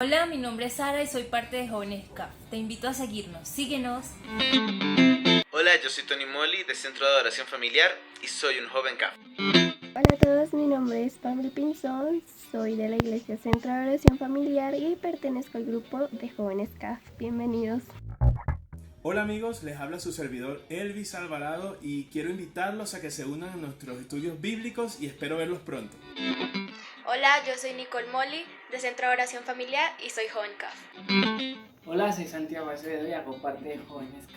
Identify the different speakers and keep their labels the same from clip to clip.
Speaker 1: Hola, mi nombre es Sara y soy parte de Jóvenes CAF. Te invito a seguirnos. Síguenos.
Speaker 2: Hola, yo soy Tony Molly de Centro de Adoración Familiar y soy un joven CAF.
Speaker 3: Hola a todos, mi nombre es Pamela Pinzón, soy de la Iglesia Centro de Adoración Familiar y pertenezco al grupo de Jóvenes CAF. Bienvenidos.
Speaker 4: Hola amigos, les habla su servidor Elvis Alvarado y quiero invitarlos a que se unan a nuestros estudios bíblicos y espero verlos pronto.
Speaker 5: Hola, yo soy Nicole Molly de Centro de Oración Familiar y soy joven CAF.
Speaker 6: Hola, soy Santiago Acevedo y hago parte de Jóvenes CAF.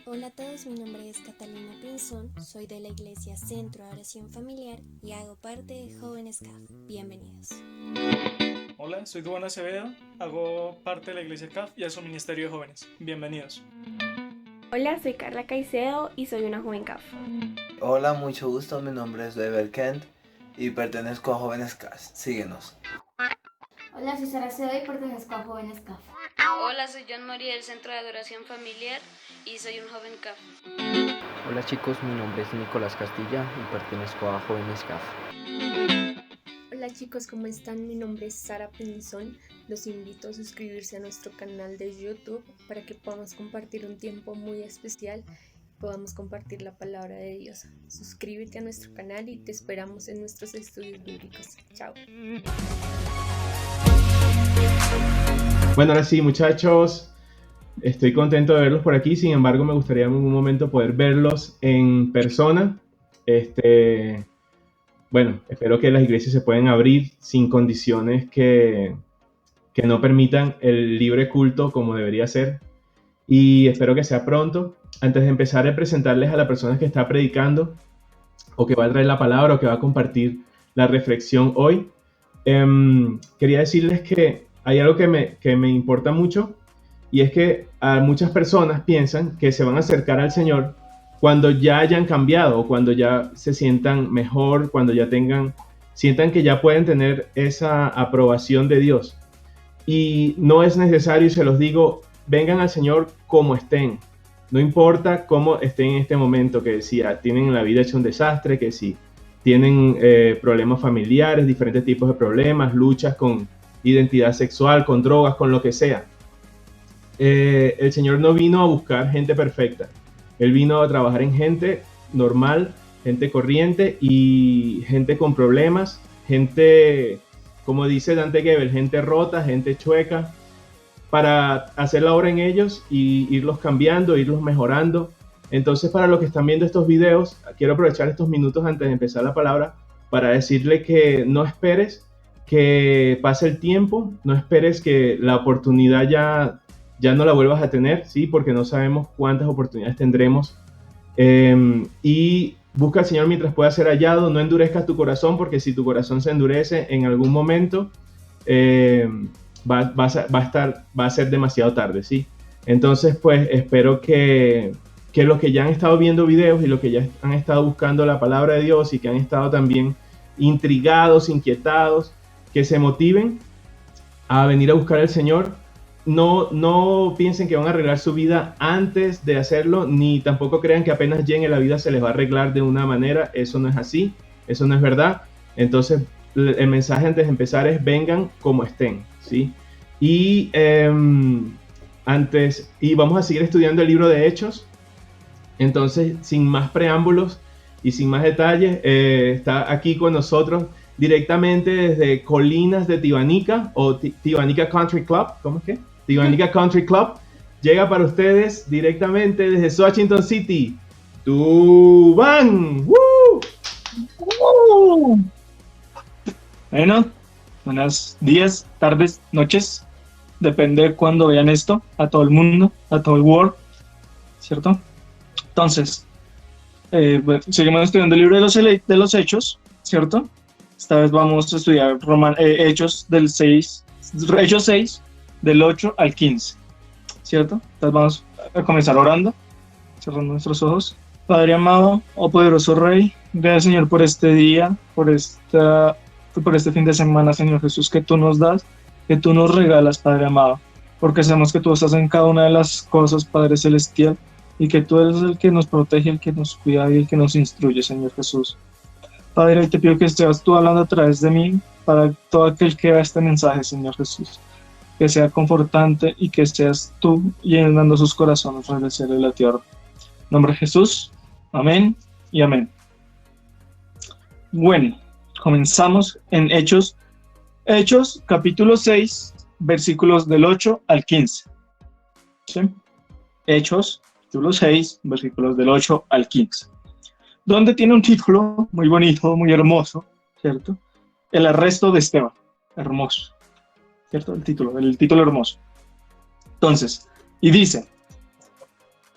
Speaker 7: Hola a todos, mi nombre es Catalina Pinzón, soy de la Iglesia Centro de Oración Familiar y hago parte de Jóvenes CAF. Bienvenidos.
Speaker 8: Hola, soy Duván Acevedo, hago parte de la Iglesia CAF y a su Ministerio de Jóvenes. Bienvenidos.
Speaker 3: Hola, soy Carla Caicedo y soy una joven CAF.
Speaker 9: Hola, mucho gusto, mi nombre es Weber Kent y pertenezco a Jóvenes CAF. Síguenos.
Speaker 10: Hola, soy Sara Acevedo y pertenezco a Jóvenes CAF.
Speaker 5: Hola, soy John María del Centro de Adoración Familiar y soy un joven CAF.
Speaker 11: Hola chicos, mi nombre es Nicolás Castilla y pertenezco a Jóvenes CAF.
Speaker 12: Hola chicos, ¿cómo están? Mi nombre es Sara Pinzón. Los invito a suscribirse a nuestro canal de YouTube para que podamos compartir un tiempo muy especial y podamos compartir la palabra de Dios. Suscríbete a nuestro canal y te esperamos en nuestros estudios bíblicos. Chao.
Speaker 4: Bueno, ahora sí muchachos, estoy contento de verlos por aquí, sin embargo me gustaría en un momento poder verlos en persona. Bueno, espero que las iglesias se puedan abrir sin condiciones que no permitan el libre culto como debería ser. Y espero que sea pronto. Antes de empezar a presentarles a la persona que está predicando o que va a traer la palabra o que va a compartir la reflexión hoy, quería decirles que hay algo que me importa mucho y es que muchas personas piensan que se van a acercar al Señor cuando ya hayan cambiado o cuando ya se sientan mejor, cuando ya sientan que ya pueden tener esa aprobación de Dios. Y no es necesario, y se los digo, vengan al Señor como estén. No importa cómo estén en este momento, que si tienen la vida hecha un desastre, que si tienen problemas familiares, diferentes tipos de problemas, luchas con identidad sexual, con drogas, con lo que sea. El Señor no vino a buscar gente perfecta. Él vino a trabajar en gente normal, gente corriente y gente con problemas, gente, como dice Dante Gebel, gente rota, gente chueca, para hacer la obra en ellos y irlos cambiando, irlos mejorando. Entonces, para los que están viendo estos videos, quiero aprovechar estos minutos antes de empezar la palabra para decirle que no esperes que pase el tiempo, no esperes que la oportunidad ya no la vuelvas a tener, ¿sí? Porque no sabemos cuántas oportunidades tendremos. Y busca al Señor mientras pueda ser hallado, no endurezcas tu corazón, porque si tu corazón se endurece en algún momento, va a ser demasiado tarde, ¿sí? Entonces, pues, espero que los que ya han estado viendo videos y los que ya han estado buscando la palabra de Dios y que han estado también intrigados, inquietados, que se motiven a venir a buscar al Señor. No piensen que van a arreglar su vida antes de hacerlo, ni tampoco crean que apenas lleguen la vida se les va a arreglar de una manera. Eso no es así, eso no es verdad. Entonces, el mensaje antes de empezar es vengan como estén, ¿sí? Y vamos a seguir estudiando el libro de Hechos. Entonces, sin más preámbulos y sin más detalles, está aquí con nosotros directamente desde Colinas de Tibanica o Tibanica Country Club. ¿Cómo es que? Tibanica Country Club. Llega para ustedes directamente desde Washington City, Duván. ¡Woo!
Speaker 8: Bueno, buenos días, tardes, noches. Depende de cuándo vean esto. A todo el mundo, a todo el world, ¿cierto? Entonces, seguimos estudiando el libro de los Hechos, ¿cierto? Esta vez vamos a estudiar Hechos 6, del 8 al 15, ¿cierto? Entonces vamos a comenzar orando, cerrando nuestros ojos. Padre amado, oh poderoso Rey, gracias Señor por este día, por este fin de semana, Señor Jesús, que tú nos das, que tú nos regalas, Padre amado, porque sabemos que tú estás en cada una de las cosas, Padre Celestial, y que tú eres el que nos protege, el que nos cuida y el que nos instruye, Señor Jesús. Padre, hoy te pido que estés tú hablando a través de mí para todo aquel que vea este mensaje, Señor Jesús. Que sea confortante y que seas tú llenando sus corazones desde el cielo y la tierra. En nombre de Jesús, amén y amén. Bueno, comenzamos en Hechos capítulo 6, versículos del 8 al 15. ¿Sí? Hechos capítulo 6, versículos del 8 al 15. Donde tiene un título muy bonito, muy hermoso, ¿cierto? El arresto de Esteban. Hermoso. ¿Cierto? El título hermoso. Entonces, y dice,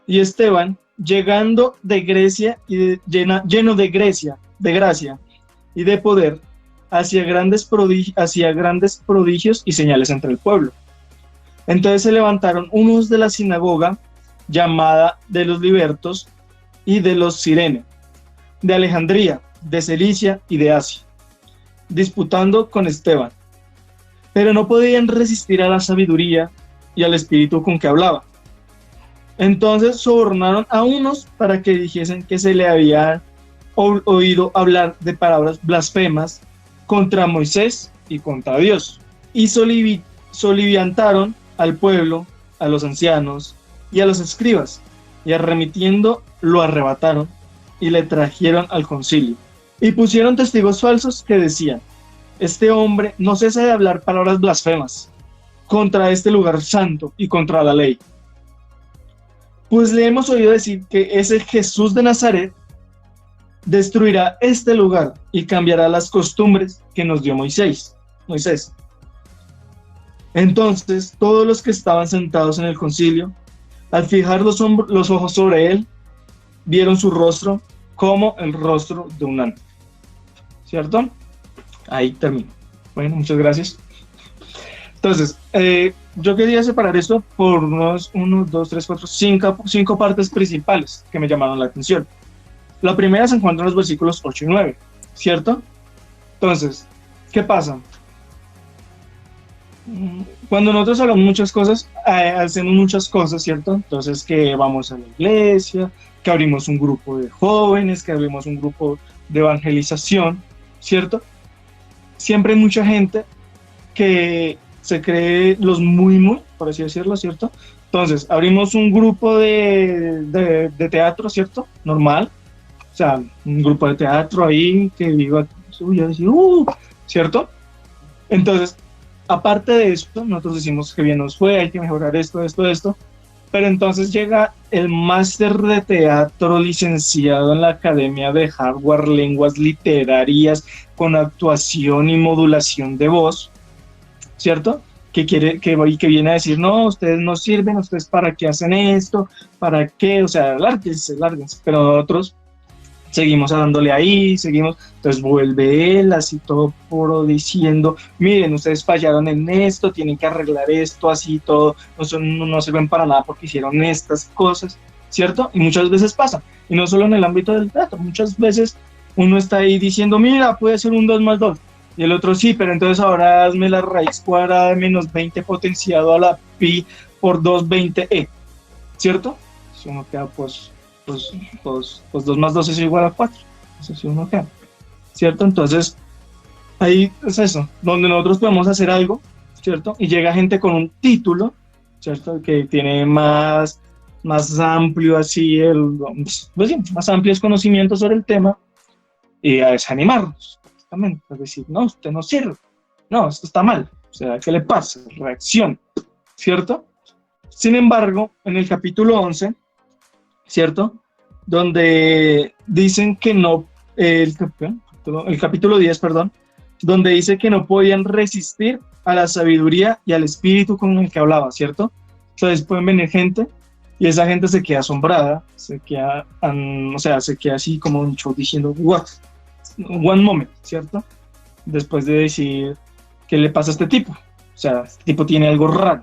Speaker 8: y Esteban, llegando de Grecia, lleno de gracia y de poder, hacía grandes prodigios y señales entre el pueblo. Entonces se levantaron unos de la sinagoga, llamada de los libertos y de los Cirene, de Alejandría, de Cilicia y de Asia, disputando con Esteban. Pero no podían resistir a la sabiduría y al espíritu con que hablaba. Entonces sobornaron a unos para que dijesen que se le había oído hablar de palabras blasfemas contra Moisés y contra Dios. Y soliviantaron al pueblo, a los ancianos y a los escribas, y arremitiendo lo arrebataron y le trajeron al concilio. Y pusieron testigos falsos que decían: este hombre no cesa de hablar palabras blasfemas contra este lugar santo y contra la ley. Pues le hemos oído decir que ese Jesús de Nazaret destruirá este lugar y cambiará las costumbres que nos dio Moisés. Entonces todos los que estaban sentados en el concilio, al fijar los ojos sobre él, vieron su rostro como el rostro de un ángel. ¿Cierto? Ahí termino. Bueno, muchas gracias. Entonces, yo quería separar esto por unos 5 partes principales que me llamaron la atención. La primera se encuentra en los versículos 8 y 9, ¿cierto? Entonces, ¿qué pasa? Cuando nosotros hablamos muchas cosas, hacemos muchas cosas, ¿cierto? Entonces, que vamos a la iglesia, que abrimos un grupo de jóvenes, que abrimos un grupo de evangelización, ¿cierto? Siempre hay mucha gente que se cree los muy, por así decirlo, ¿cierto? Entonces, abrimos un grupo de teatro, ¿cierto? Normal. O sea, un grupo de teatro ahí que digo, ¿cierto? Entonces, aparte de esto, nosotros decimos que bien nos fue, hay que mejorar esto. Pero entonces llega el máster de teatro licenciado en la Academia de Hardware, Lenguas Literarias, con actuación y modulación de voz, ¿cierto? Que viene a decir, no, ustedes no sirven, ustedes para qué hacen esto, para qué, o sea, lárguense. Pero nosotros seguimos dándole ahí, entonces vuelve él así todo puro diciendo, miren, ustedes fallaron en esto, tienen que arreglar esto, así todo, no sirven para nada porque hicieron estas cosas, ¿cierto? Y muchas veces pasa, y no solo en el ámbito del teatro, muchas veces uno está ahí diciendo, mira, puede ser un 2 más 2, y el otro sí, pero entonces ahora hazme la raíz cuadrada de menos 20 potenciado a la pi por 220e, ¿cierto? Si uno queda pues 2 más 2 es igual a 4, eso sí uno queda, ¿cierto? Entonces, ahí es eso, donde nosotros podemos hacer algo, ¿cierto? Y llega gente con un título, ¿cierto? Que tiene más amplio así, más amplios conocimientos sobre el tema, y a desanimarnos, justamente, es decir, no, usted no sirve, no, esto está mal, o sea, ¿qué le pasa? Reacción, ¿cierto? Sin embargo, en el capítulo 11, ¿cierto? Donde dicen que no, el capítulo 10, perdón, donde dice que no podían resistir a la sabiduría y al espíritu con el que hablaba, ¿cierto? Entonces pueden venir gente y esa gente se queda asombrada, se queda así como un show diciendo, what? One moment, ¿cierto? Después de decir, ¿qué le pasa a este tipo? O sea, este tipo tiene algo raro,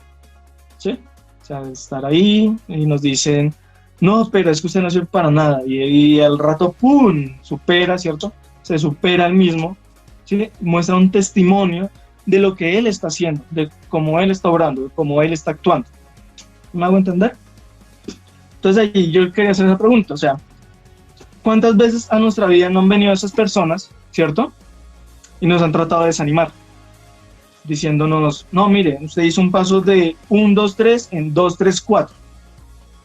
Speaker 8: ¿sí? O sea, estar ahí y nos dicen, no, pero es que usted no sirve para nada, y al rato, ¡pum!, supera, ¿cierto? Se supera él mismo, ¿sí? Muestra un testimonio de lo que él está haciendo, de cómo él está obrando, de cómo él está actuando. ¿Me hago entender? Entonces ahí yo quería hacer esa pregunta, o sea, ¿cuántas veces a nuestra vida no han venido esas personas, ¿cierto? Y nos han tratado de desanimar, diciéndonos, no, mire, usted hizo un paso de 1, 2, 3 en 2, 3, 4,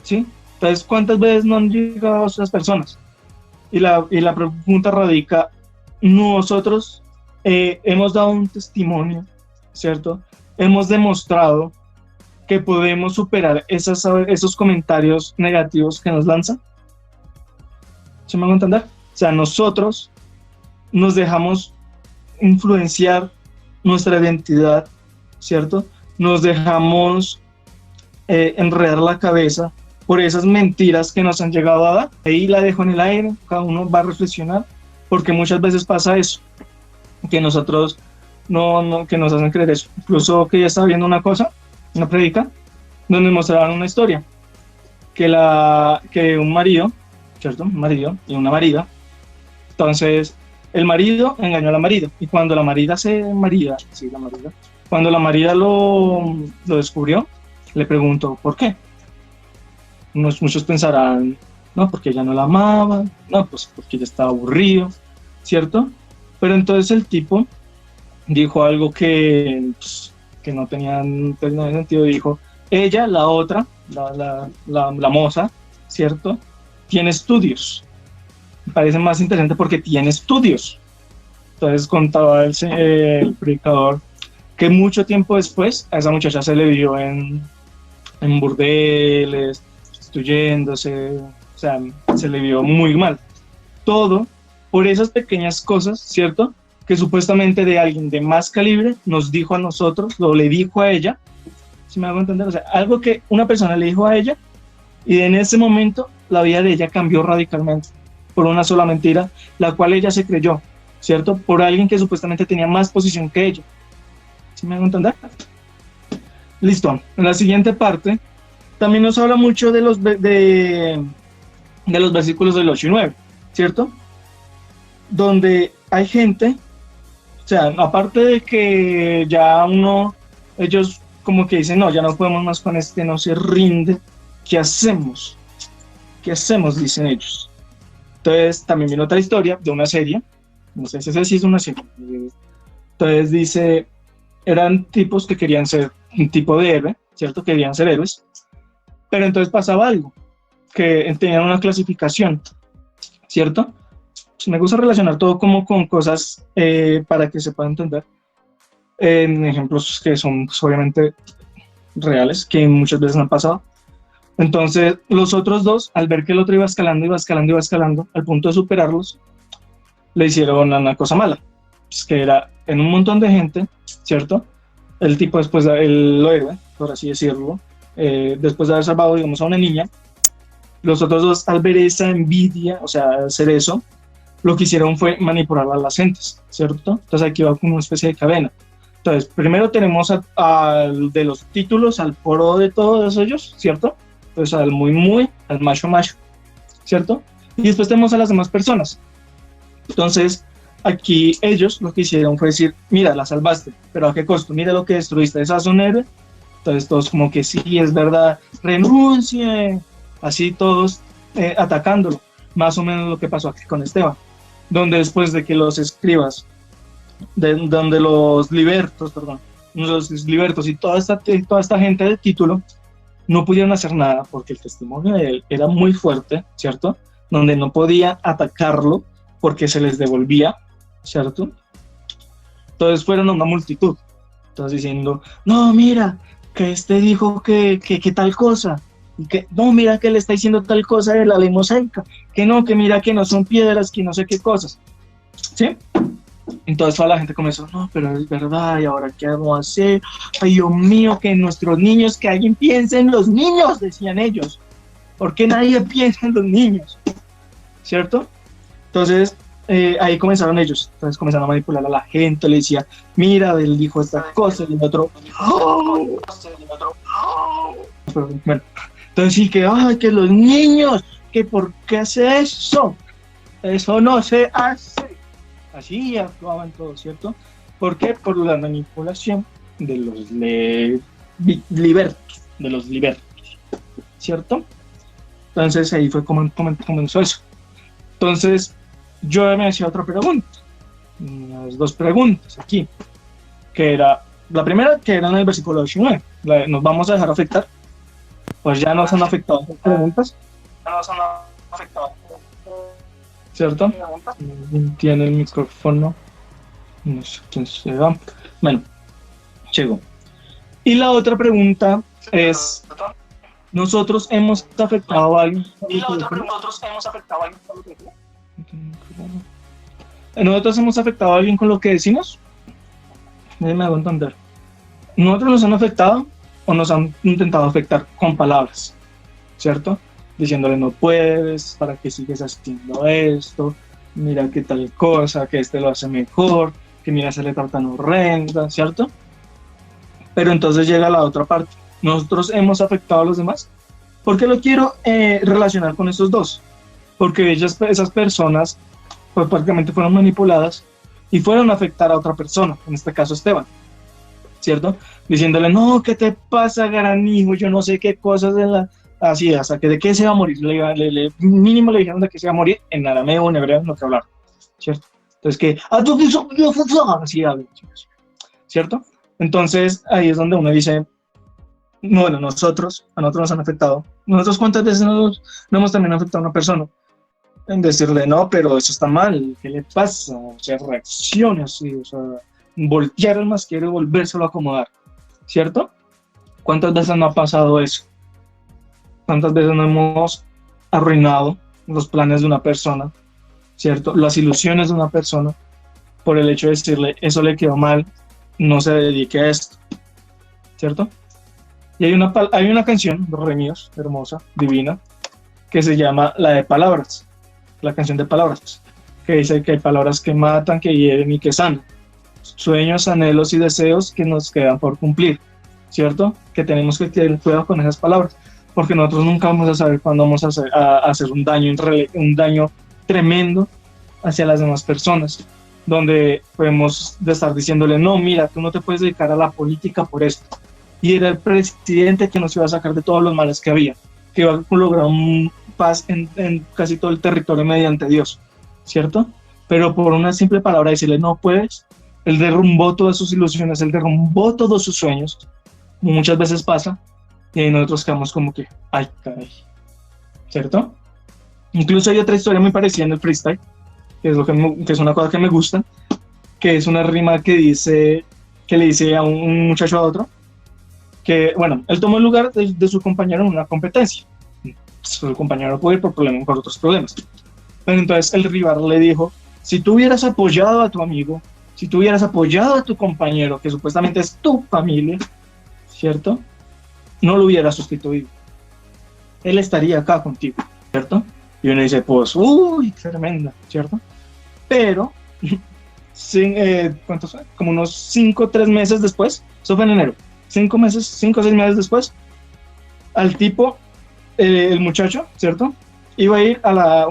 Speaker 8: ¿sí? Entonces, ¿cuántas veces no han llegado esas personas? Y la pregunta radica, nosotros hemos dado un testimonio, ¿cierto? Hemos demostrado que podemos superar esos comentarios negativos que nos lanzan. ¿Se me va a entender? O sea, nosotros nos dejamos influenciar nuestra identidad, ¿cierto? Nos dejamos enredar la cabeza por esas mentiras que nos han llegado a dar. Ahí la dejo en el aire, cada uno va a reflexionar, porque muchas veces pasa eso, que nosotros que nos hacen creer eso. Incluso que ya estaba viendo una predica, donde mostraban una historia, que un marido, ¿cierto? Un marido y una marida. Entonces, el marido engañó a la marida, y cuando la marida cuando la marida lo descubrió, le preguntó, ¿por qué? Muchos pensarán, no, porque ella no la amaba, no, pues porque ella estaba aburrido, ¿cierto? Pero entonces el tipo dijo algo que no tenía sentido. Dijo, ella, la otra, la moza, ¿cierto? Tiene estudios. Me parece más interesante porque tiene estudios. Entonces contaba el predicador que mucho tiempo después a esa muchacha se le vio en burdeles, prostituyéndose, o sea, se le vio muy mal. Todo por esas pequeñas cosas, ¿cierto? Que supuestamente de alguien de más calibre nos dijo a nosotros, le dijo a ella, ¿sí me hago entender? O sea, algo que una persona le dijo a ella, y en ese momento la vida de ella cambió radicalmente por una sola mentira, la cual ella se creyó, ¿cierto? Por alguien que supuestamente tenía más posición que ella. ¿Sí me hago entender? Listo. En la siguiente parte también nos habla mucho de los versículos del 8 y 9, ¿cierto? Donde hay gente, o sea, aparte de que ya ellos como que dicen, no, ya no podemos más con no se rinde, ¿qué hacemos? ¿Qué hacemos? Dicen ellos. Entonces también viene otra historia de una serie, no sé si es una serie. Entonces dice, eran tipos que querían ser un tipo de héroe, ¿cierto? Querían ser héroes, pero entonces pasaba algo, que tenían una clasificación, ¿cierto? Me gusta relacionar todo como con cosas para que se pueda entender, en ejemplos que son pues, obviamente reales, que muchas veces han pasado. Entonces los otros dos, al ver que el otro iba escalando, al punto de superarlos, le hicieron una cosa mala, pues, que era en un montón de gente, ¿cierto? El tipo después, el héroe, por así decirlo, después de haber salvado, digamos, a una niña, los otros dos, al ver esa envidia, o sea, hacer eso, lo que hicieron fue manipular a las gentes, ¿cierto? Entonces aquí va como una especie de cadena. Entonces, primero tenemos al de los títulos, al foro de todos ellos, ¿cierto? Entonces al muy, al macho, ¿cierto? Y después tenemos a las demás personas. Entonces, aquí ellos lo que hicieron fue decir, mira, la salvaste, pero ¿a qué costo? Mira lo que destruiste, ¿esa es un héroe? Entonces todos como que sí, es verdad, renuncie, así todos atacándolo. Más o menos lo que pasó aquí con Esteban, donde después de que los escribas, donde los libertos y toda esta gente del título no pudieron hacer nada porque el testimonio de él era muy fuerte, ¿cierto? Donde no podía atacarlo porque se les devolvía, ¿cierto? Entonces fueron a una multitud, entonces diciendo, no, mira, que dijo que tal cosa, y que no, mira que le está diciendo tal cosa de la ley mosaica, que mira que no son piedras, que no sé qué cosas, ¿sí? Entonces toda la gente comenzó, no, pero es verdad, ¿y ahora qué vamos a hacer? Ay, Dios mío, que nuestros niños, que alguien piense en los niños, decían ellos. ¿Por qué nadie piensa en los niños? ¿Cierto? Entonces, ahí comenzaron ellos. Entonces comenzaron a manipular a la gente, le decía, mira, él dijo esta cosa, y el otro, ¡oh! Bueno, entonces sí que, ay, que los niños, que ¿por qué hace eso? Eso no se hace. Así actuaban todos, ¿cierto? ¿Por qué? Por la manipulación de los libertos, ¿cierto? Entonces ahí fue como comenzó eso. Entonces yo me hacía otra pregunta. unas dos preguntas aquí, que era, la primera que era en el versículo 19, nos vamos a dejar afectar, pues ya nos han afectado las preguntas, ¿cierto? Tiene el micrófono, no sé quién se va, bueno, llegó. Y la otra pregunta es, ¿nosotros hemos afectado a alguien? ¿Nosotros hemos afectado a alguien con lo que decimos? Me hago entender. ¿Nosotros nos han afectado o nos han intentado afectar con palabras? ¿Cierto? Diciéndole no puedes, para que sigues haciendo esto, mira qué tal cosa, que este lo hace mejor, que mira se le trata tan horrenda, ¿cierto? Pero entonces llega la otra parte. ¿Nosotros hemos afectado a los demás? ¿Por qué lo quiero relacionar con estos dos? Porque esas personas pues, prácticamente fueron manipuladas y fueron a afectar a otra persona, en este caso Esteban, ¿cierto? Diciéndole, no, ¿qué te pasa, gran hijo? Yo no sé qué cosas de la... Así, hasta que de qué se va a morir. Mínimo le dijeron de qué se va a morir en arameo o en hebreo, en lo que hablaron, ¿cierto? Entonces que... Así hablan, ¿cierto? Entonces ahí es donde uno dice, no, bueno, a nosotros nos han afectado. ¿Nosotros cuántas veces no hemos también afectado a una persona? En decirle, no, pero eso está mal, ¿qué le pasa? O sea, reacciona así, o sea, voltear al masquero y volvérselo a acomodar, ¿cierto? ¿Cuántas veces no ha pasado eso? ¿Cuántas veces no hemos arruinado los planes de una persona, ¿cierto? Las ilusiones de una persona por el hecho de decirle, eso le quedó mal, no se dedique a esto, ¿cierto? Y hay una canción de Remíos, hermosa, divina, que se llama La de Palabras, la canción de palabras, que dice que hay palabras que matan, que hieren y que sanan, sueños, anhelos y deseos que nos quedan por cumplir, ¿cierto? Que tenemos que tener cuidado con esas palabras, porque nosotros nunca vamos a saber cuándo vamos a hacer un daño tremendo hacia las demás personas, donde podemos estar diciéndole, no, mira, tú no te puedes dedicar a la política por esto. Y era el presidente que nos iba a sacar de todos los males que había, que iba a lograr paz en casi todo el territorio mediante Dios, ¿cierto? Pero por una simple palabra decirle, no puedes, él derrumbó todas sus ilusiones, él derrumbó todos sus sueños, como muchas veces pasa, y ahí nosotros quedamos como que, ay, caray, ¿cierto? Incluso hay otra historia muy parecida en el freestyle, que es una cosa que me gusta, que es una rima que le dice a un muchacho a otro, que, bueno, él tomó el lugar de su compañero en una competencia. Su compañero puede ir por otros problemas. Pero entonces el rival le dijo, si tú hubieras apoyado a tu amigo, si tú hubieras apoyado a tu compañero, que supuestamente es tu familia, ¿cierto? No lo hubieras sustituido. Él estaría acá contigo, ¿cierto? Y uno dice, pues, uy, tremenda, ¿cierto? Pero, ¿cuántos fue? Como unos 5 o 3 meses después, eso fue en enero, 5 o 6 meses después, al tipo, el muchacho, ¿cierto? Iba a ir a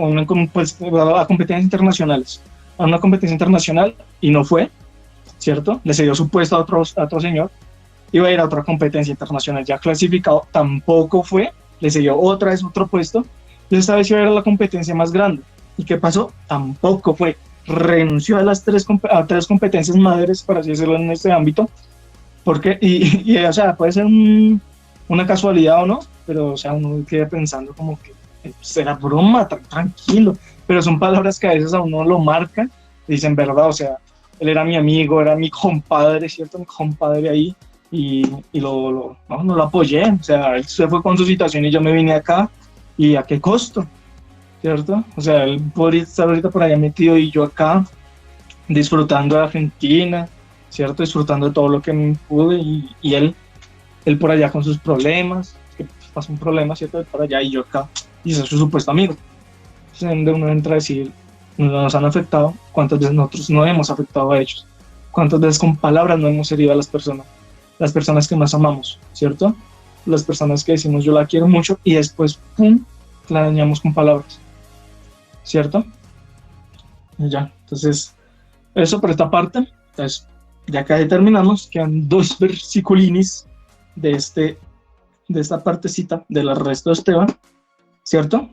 Speaker 8: competencias internacionales, a una competencia internacional y no fue, ¿cierto? Le cedió su puesto a otro señor, iba a ir a otra competencia internacional ya clasificado, tampoco fue, le cedió otra vez otro puesto, y esta vez iba a ir a la competencia más grande. ¿Y qué pasó? Tampoco fue, renunció a las tres competencias madres, por así decirlo, en este ámbito, porque, y o sea, puede ser una casualidad o no, pero o sea, uno queda pensando como que será broma, tranquilo, pero son palabras que a veces a uno lo marcan, dicen verdad, o sea, él era mi amigo, era mi compadre, ¿cierto? Mi compadre ahí, y no lo apoyé, o sea, él se fue con su situación y yo me vine acá, ¿y a qué costo? ¿Cierto? O sea, él podría estar ahorita por allá metido y yo acá, disfrutando de Argentina, ¿cierto? Disfrutando de todo lo que pude, y él por allá con sus problemas, que pasó un problema, ¿cierto? Él por allá y yo acá, y ese es su supuesto amigo. Entonces, donde uno entra a decir, nos han afectado, ¿cuántas veces nosotros no hemos afectado a ellos? ¿Cuántas veces con palabras no hemos herido a las personas que más amamos, ¿cierto? Las personas que decimos yo la quiero mucho y después, ¡pum!, la dañamos con palabras, ¿cierto? Y ya, entonces, eso por esta parte. Entonces, ya casi terminamos, quedan 2 versiculinis de esta partecita del arresto de Esteban, ¿cierto?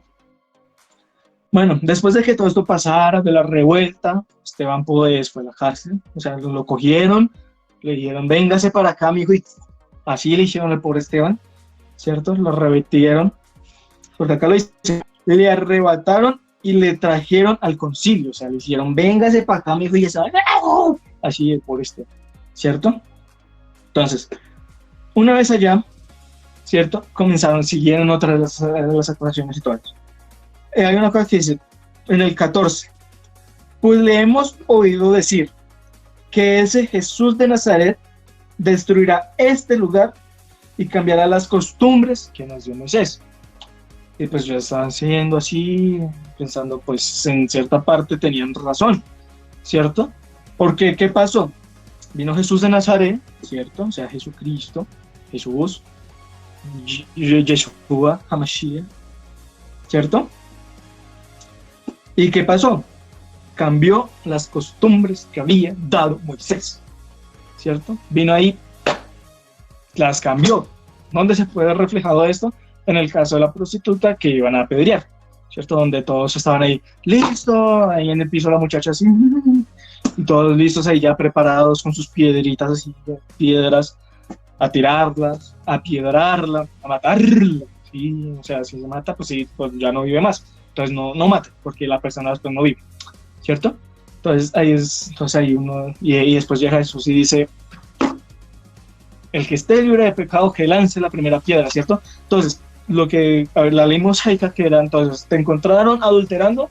Speaker 8: Bueno, después de que todo esto pasara, de la revuelta, Esteban pues fue a la cárcel, o sea, lo cogieron, le dijeron, véngase para acá, mijo, y así le hicieron al pobre Esteban, ¿cierto? Lo revirtieron, porque acá lo hicieron, le arrebataron y le trajeron al concilio, o sea, le hicieron, véngase para acá, mijo, y ya sabe, así el pobre Esteban, ¿cierto? Entonces, una vez allá, ¿cierto? Siguieron otras de las acusaciones y todo eso. Hay una cosa que dice, en el 14, pues le hemos oído decir que ese Jesús de Nazaret destruirá este lugar y cambiará las costumbres que nos dio Moisés. Y pues ya estaban siguiendo así, pensando, pues en cierta parte tenían razón, ¿cierto? Porque, ¿qué pasó? Vino Jesús de Nazaret, ¿cierto? O sea, Jesucristo, Jesús, Yeshua, Hamashiach, ¿cierto? ¿Y qué pasó? Cambió las costumbres que había dado Moisés, ¿cierto? Vino ahí, las cambió. ¿Dónde se puede ver reflejado esto? En el caso de la prostituta que iban a apedrear, ¿cierto? Donde todos estaban ahí, listo, ahí en el piso la muchacha así, y todos listos ahí ya preparados con sus piedritas así, piedras, a tirarlas, a piedrarla, a matarla, ¿sí? O sea, si se mata, pues sí, pues ya no vive más. Entonces no mate, porque la persona después no vive, ¿cierto? Entonces ahí uno, y después llega Jesús y dice, el que esté libre de pecado que lance la primera piedra, ¿cierto? Entonces, la ley mosaica que era, entonces, te encontraron adulterando,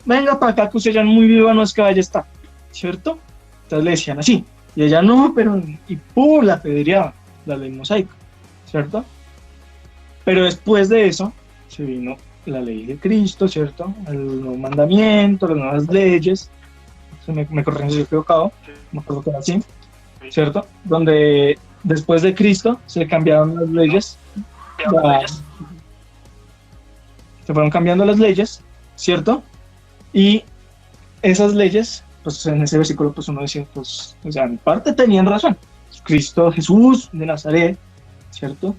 Speaker 8: venga para acá que usted ya muy viva no es que vaya a estar, ¿cierto? Entonces le decían así, y ella no, pero, y ¡pum!, la apedreaba, la ley mosaica, ¿cierto? Pero después de eso, se vino la ley de Cristo, ¿cierto? El nuevo mandamiento, las nuevas leyes, me corrigen si estoy equivocado, me acuerdo que era así, ¿cierto? Donde después de Cristo se cambiaron las leyes, se fueron cambiando las leyes, ¿cierto? Y esas leyes, pues en ese versículo pues uno decía, pues, o sea, en parte tenían razón. Cristo, Jesús de Nazaret, ¿cierto?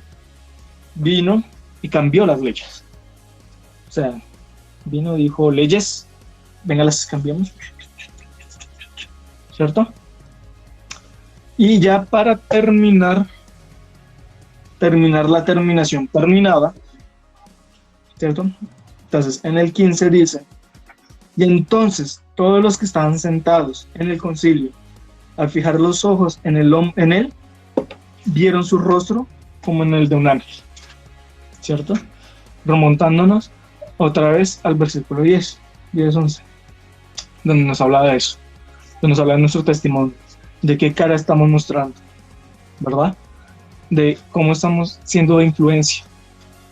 Speaker 8: Vino y cambió las leyes. O sea, vino y dijo, leyes, venga, las cambiamos, ¿cierto? Y ya para terminar la terminación terminada, ¿cierto? Entonces, en el 15 dice, y entonces todos los que estaban sentados en el concilio, al fijar los ojos en él, vieron su rostro como en el de un ángel, ¿cierto? Remontándonos otra vez al versículo 10-11, donde nos habla de eso, donde nos habla de nuestro testimonio, de qué cara estamos mostrando, ¿verdad? De cómo estamos siendo de influencia,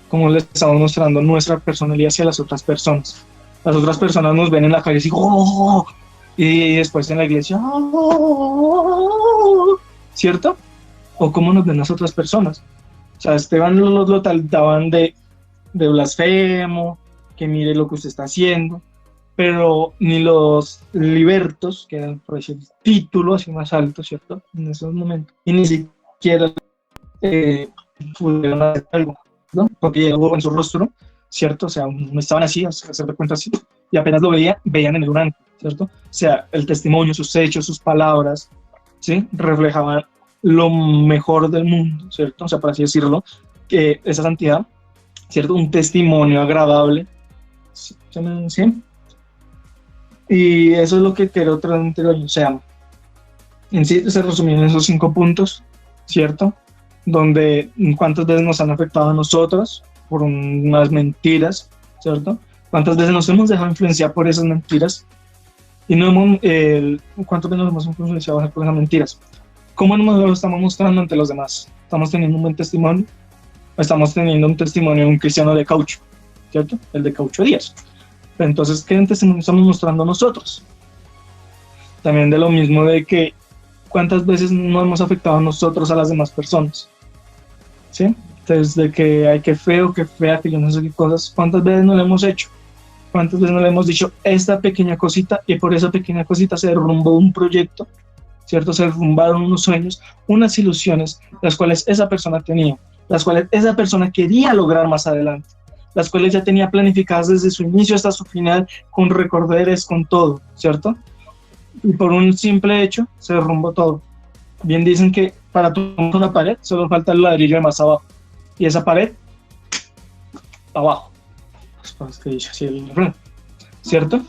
Speaker 8: cómo le estamos mostrando nuestra personalidad hacia las otras personas. Las otras personas nos ven en la calle así, ¡oh! Y después en la iglesia, ¡oh! ¿Cierto? O cómo nos ven las otras personas. O sea, Esteban lo taldaban de blasfemo, que mire lo que usted está haciendo, pero ni los libertos, que eran por decir el título así más alto, ¿cierto? En esos momentos, y ni siquiera pudieron hacer algo, ¿no? Porque llegó en su rostro, ¿cierto? O sea, no estaban así, a hacer de cuenta así, y apenas lo veían en el un ángel, ¿cierto? O sea, el testimonio, sus hechos, sus palabras, ¿sí? Reflejaban lo mejor del mundo, ¿cierto? O sea, por así decirlo, que esa santidad, ¿cierto? Un testimonio agradable, ¿sí? Y eso es lo que quiero transmitir hoy, o sea, en sí se resumían esos 5 puntos, ¿cierto? Donde cuántas veces nos han afectado a nosotros por unas mentiras, ¿cierto? Cuántas veces nos hemos dejado influenciar por esas mentiras y cuántas veces nos hemos influenciado por esas mentiras. ¿Cómo nos lo estamos mostrando ante los demás? ¿Estamos teniendo un buen testimonio? ¿O estamos teniendo un testimonio de un cristiano de caucho? ¿Cierto? El de caucho Díaz. Entonces, ¿qué testimonio estamos mostrando nosotros? También de lo mismo de que cuántas veces no hemos afectado a nosotros a las demás personas, ¿sí? Entonces, de que hay que feo, que fea, que yo no sé qué cosas, ¿cuántas veces no lo hemos hecho? ¿Cuántas veces no le hemos dicho esta pequeña cosita y por esa pequeña cosita se derrumbó un proyecto, ¿cierto? Se derrumbaron unos sueños, unas ilusiones, las cuales esa persona tenía, las cuales esa persona quería lograr más adelante, las cuales ya tenía planificadas desde su inicio hasta su final, con recorderes, con todo, ¿cierto? Y por un simple hecho se derrumbó todo. Bien dicen que para tumbar una pared solo falta el ladrillo de más abajo, y esa pared abajo. Pues que dice así el refrán, ¿cierto?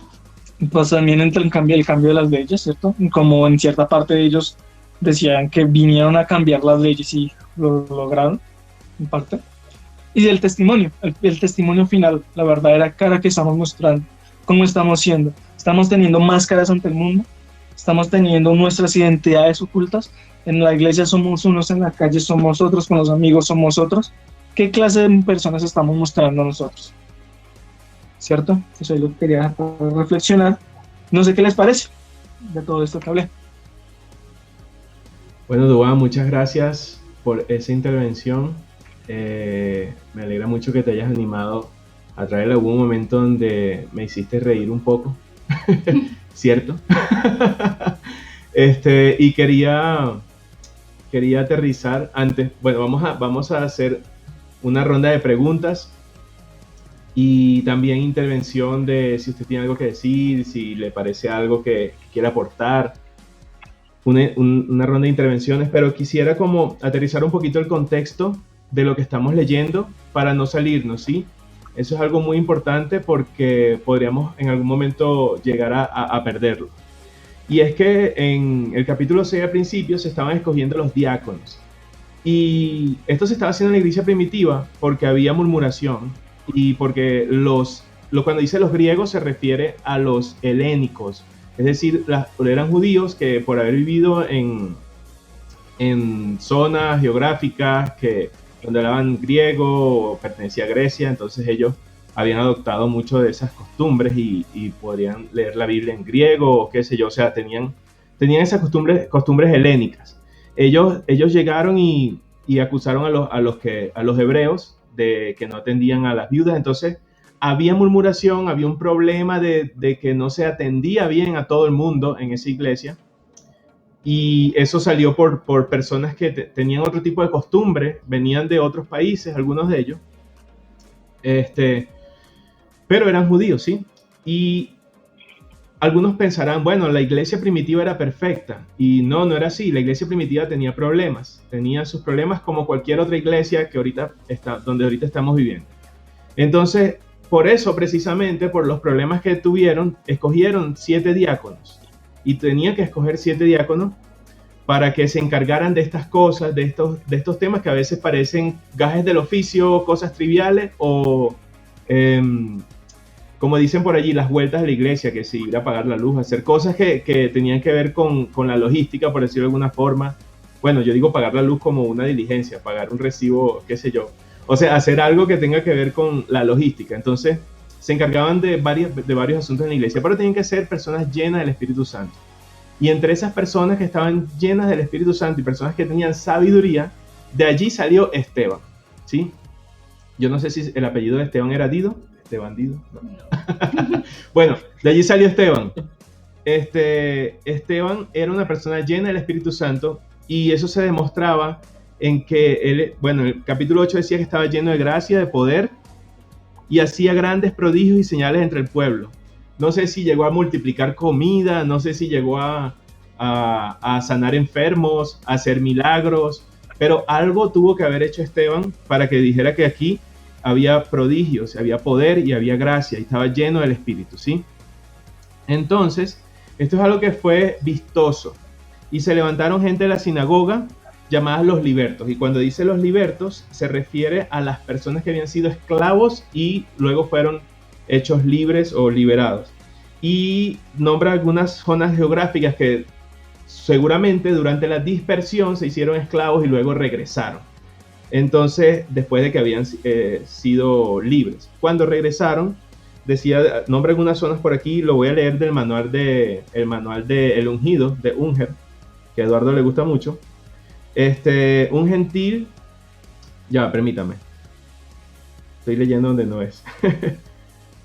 Speaker 8: Pues también entra el cambio de las leyes, ¿cierto? Como en cierta parte de ellos decían que vinieron a cambiar las leyes y lo lograron, en parte. Y del testimonio, el testimonio final, la verdadera cara que estamos mostrando, cómo estamos siendo. Estamos teniendo máscaras ante el mundo, estamos teniendo nuestras identidades ocultas. En la iglesia somos unos, en la calle somos otros, con los amigos somos otros. ¿Qué clase de personas estamos mostrando nosotros? ¿Cierto? Eso es lo que quería reflexionar. No sé qué les parece de todo esto que hablé.
Speaker 4: Bueno, Dua, muchas gracias por esa intervención. Me alegra mucho que te hayas animado a traer algún momento donde me hiciste reír un poco, ¿cierto? Y quería aterrizar antes. Bueno, vamos a hacer una ronda de preguntas y también intervención de si usted tiene algo que decir, si le parece algo que quiera aportar. Una ronda de intervenciones, pero quisiera como aterrizar un poquito el contexto de lo que estamos leyendo para no salirnos, ¿sí? Eso es algo muy importante porque podríamos en algún momento llegar a perderlo. Y es que en el capítulo 6 al principio se estaban escogiendo los diáconos. Y esto se estaba haciendo en la iglesia primitiva porque había murmuración y porque cuando dice los griegos se refiere a los helénicos. Es decir, eran judíos que por haber vivido en zonas geográficas donde hablaban griego o pertenecía a Grecia, entonces ellos habían adoptado mucho de esas costumbres y podían leer la Biblia en griego o qué sé yo, o sea, tenían esas costumbres helénicas. Ellos llegaron y acusaron a los hebreos de que no atendían a las viudas, entonces había murmuración, había un problema de que no se atendía bien a todo el mundo en esa iglesia. Y eso salió por personas que tenían otro tipo de costumbre, venían de otros países, algunos de ellos, pero eran judíos, ¿sí? Y algunos pensarán, bueno, la iglesia primitiva era perfecta, y no era así. La iglesia primitiva tenía sus problemas como cualquier otra iglesia que donde ahorita estamos viviendo. Entonces, por eso, precisamente, por los problemas que tuvieron, escogieron 7 diáconos. Y tenían que escoger 7 diáconos para que se encargaran de estas cosas, de estos temas que a veces parecen gajes del oficio, cosas triviales, o como dicen por allí, las vueltas de la iglesia, que si ir a apagar la luz, hacer cosas que tenían que ver con la logística, por decirlo de alguna forma. Bueno, yo digo pagar la luz como una diligencia, pagar un recibo, qué sé yo. O sea, hacer algo que tenga que ver con la logística. Entonces, se encargaban de varios asuntos en la iglesia, pero tenían que ser personas llenas del Espíritu Santo. Y entre esas personas que estaban llenas del Espíritu Santo y personas que tenían sabiduría, de allí salió Esteban, ¿sí? Yo no sé si el apellido de Esteban era Dido. Esteban Dido. No. Bueno, de allí salió Esteban. Esteban era una persona llena del Espíritu Santo y eso se demostraba en que él, bueno, el capítulo 8 decía que estaba lleno de gracia, de poder, y hacía grandes prodigios y señales entre el pueblo. No sé si llegó a multiplicar comida, no sé si llegó a sanar enfermos, a hacer milagros, pero algo tuvo que haber hecho Esteban para que dijera que aquí había prodigios, había poder y había gracia, y estaba lleno del Espíritu, ¿sí? Entonces, esto es algo que fue vistoso. Y se levantaron gente de la sinagoga llamadas los libertos. Y cuando dice los libertos, se refiere a las personas que habían sido esclavos y luego fueron hechos libres o liberados. Y nombra algunas zonas geográficas que seguramente durante la dispersión se hicieron esclavos y luego regresaron. Entonces, después de que habían sido libres. Cuando regresaron, nombra algunas zonas por aquí, lo voy a leer del manual de El Ungido, de Unger, que a Eduardo le gusta mucho. Un gentil, ya, permítame, estoy leyendo donde no es.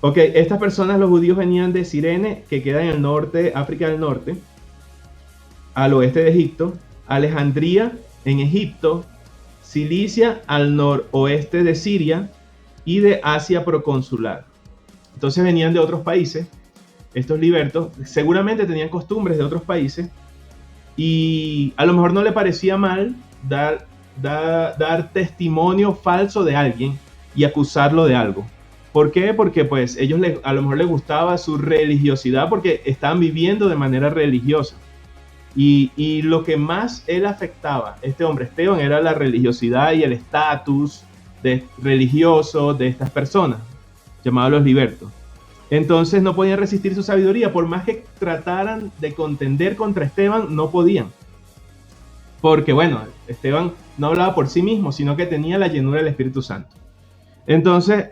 Speaker 4: Ok, estas personas, los judíos, venían de Cirene, que queda en el norte, África del Norte, al oeste de Egipto, Alejandría, en Egipto, Cilicia, al noroeste de Siria, y de Asia proconsular. Entonces venían de otros países, estos libertos, seguramente tenían costumbres de otros países, y a lo mejor no le parecía mal dar testimonio falso de alguien y acusarlo de algo. ¿Por qué? Porque pues ellos a lo mejor les gustaba su religiosidad porque estaban viviendo de manera religiosa. Y lo que más él afectaba, este hombre Esteban, era la religiosidad y el estatus religioso de estas personas, llamados los libertos. Entonces no podían resistir su sabiduría, por más que trataran de contender contra Esteban, no podían. Porque bueno, Esteban no hablaba por sí mismo, sino que tenía la llenura del Espíritu Santo. Entonces,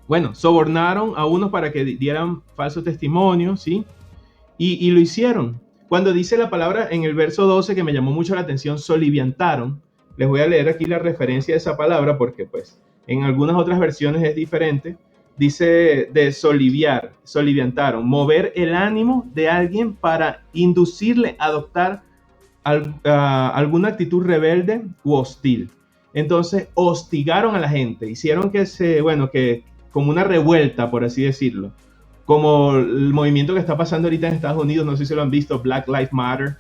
Speaker 4: bueno, sobornaron a unos para que dieran falsos testimonios, ¿sí? Y lo hicieron. Cuando dice la palabra en el verso 12, que me llamó mucho la atención, soliviantaron. Les voy a leer aquí la referencia de esa palabra, porque pues en algunas otras versiones es diferente. Dice de soliviar, soliviantaron, mover el ánimo de alguien para inducirle a adoptar alguna actitud rebelde u hostil. Entonces hostigaron a la gente, hicieron que como una revuelta, por así decirlo, como el movimiento que está pasando ahorita en Estados Unidos, no sé si lo han visto, Black Lives Matter,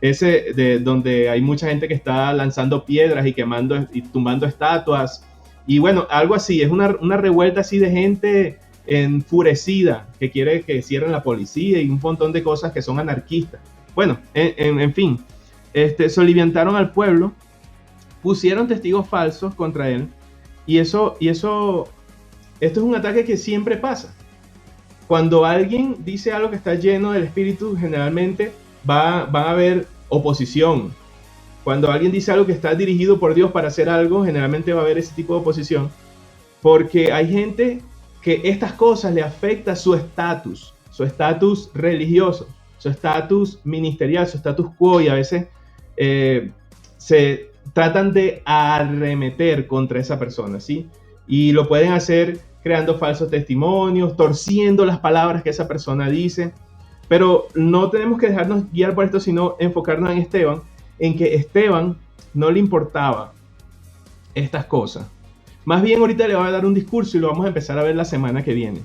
Speaker 4: ese de donde hay mucha gente que está lanzando piedras y quemando y tumbando estatuas, y bueno, algo así, es una revuelta así de gente enfurecida que quiere que cierren la policía y un montón de cosas que son anarquistas. Bueno, en fin, soliviantaron al pueblo, pusieron testigos falsos contra él, y esto es un ataque que siempre pasa. Cuando alguien dice algo que está lleno del Espíritu, generalmente va a haber oposición. Cuando alguien dice algo que está dirigido por Dios para hacer algo, generalmente va a haber ese tipo de oposición, porque hay gente que estas cosas le afectan su estatus religioso, su estatus ministerial, su status quo, y a veces se tratan de arremeter contra esa persona, ¿sí? Y lo pueden hacer creando falsos testimonios, torciendo las palabras que esa persona dice. Pero no tenemos que dejarnos guiar por esto, sino enfocarnos en Esteban, en que Esteban no le importaba estas cosas. Más bien ahorita le voy a dar un discurso y lo vamos a empezar a ver la semana que viene.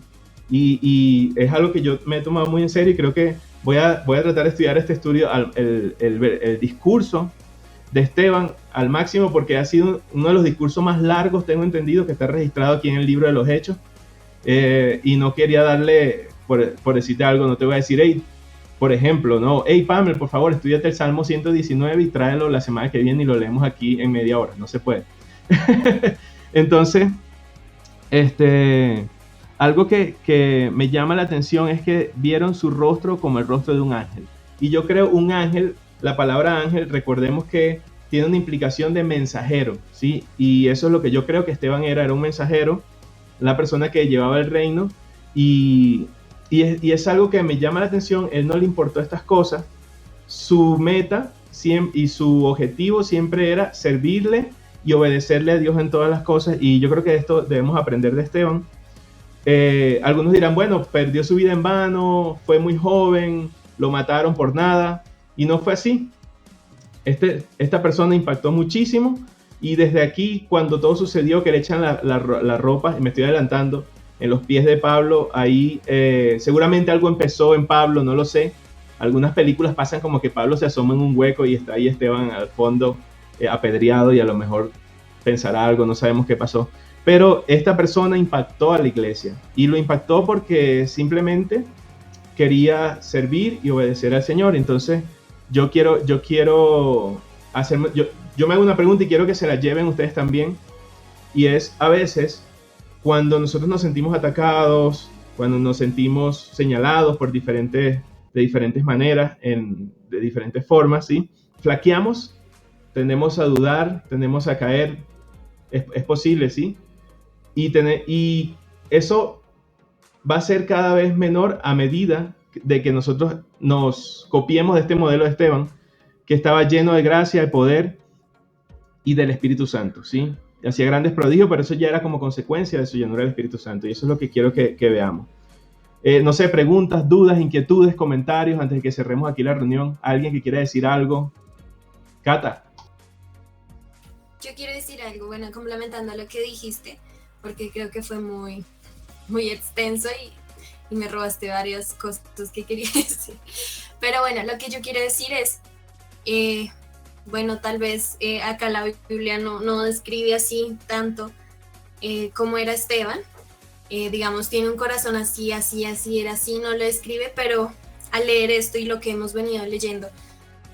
Speaker 4: Y es algo que yo me he tomado muy en serio y creo que voy a tratar de estudiar este estudio, el discurso de Esteban al máximo, porque ha sido uno de los discursos más largos, tengo entendido, que está registrado aquí en el libro de los Hechos. Y no quería darle, por decirte algo, no te voy a decir, hey, por ejemplo, no, hey Pamela, por favor, estudiate el Salmo 119 y tráelo la semana que viene y lo leemos aquí en media hora, no se puede. Entonces, algo que me llama la atención es que vieron su rostro como el rostro de un ángel. Y yo creo un ángel, la palabra ángel, recordemos que tiene una implicación de mensajero, ¿sí? Y eso es lo que yo creo que Esteban era un mensajero, la persona que llevaba el reino, y es algo que me llama la atención. Él no le importó estas cosas, su meta y su objetivo siempre era servirle y obedecerle a Dios en todas las cosas, y yo creo que esto debemos aprender de Esteban. Algunos dirán, bueno, perdió su vida en vano, fue muy joven, lo mataron por nada, y no fue así. Esta persona impactó muchísimo, y desde aquí, cuando todo sucedió, que le echan la ropa, y me estoy adelantando, en los pies de Pablo, ahí seguramente algo empezó en Pablo, no lo sé. Algunas películas pasan como que Pablo se asoma en un hueco y está ahí Esteban al fondo apedreado, y a lo mejor pensará algo, no sabemos qué pasó. Pero esta persona impactó a la iglesia, y lo impactó porque simplemente quería servir y obedecer al Señor. Entonces yo me hago una pregunta y quiero que se la lleven ustedes también, y es: a veces cuando nosotros nos sentimos atacados, cuando nos sentimos señalados de diferentes maneras, de diferentes formas, ¿sí? Flaqueamos, tendemos a dudar, tendemos a caer, es posible, ¿sí? Y eso va a ser cada vez menor a medida de que nosotros nos copiemos de este modelo de Esteban, que estaba lleno de gracia, de poder y del Espíritu Santo, ¿sí? Hacía grandes prodigios, pero eso ya era como consecuencia de su llenura del Espíritu Santo, y eso es lo que quiero que veamos. No sé, preguntas, dudas, inquietudes, comentarios antes de que cerremos aquí la reunión. ¿Alguien que quiera decir algo? Cata.
Speaker 13: yo quiero decir algo, bueno, complementando lo que dijiste, porque creo que fue muy, muy extenso y me robaste varias cosas que quería decir. Pero bueno, lo que yo quiero decir es, bueno, tal vez acá la Biblia no describe así tanto como era Esteban. Digamos, tiene un corazón así, era así, no lo describe, pero al leer esto y lo que hemos venido leyendo,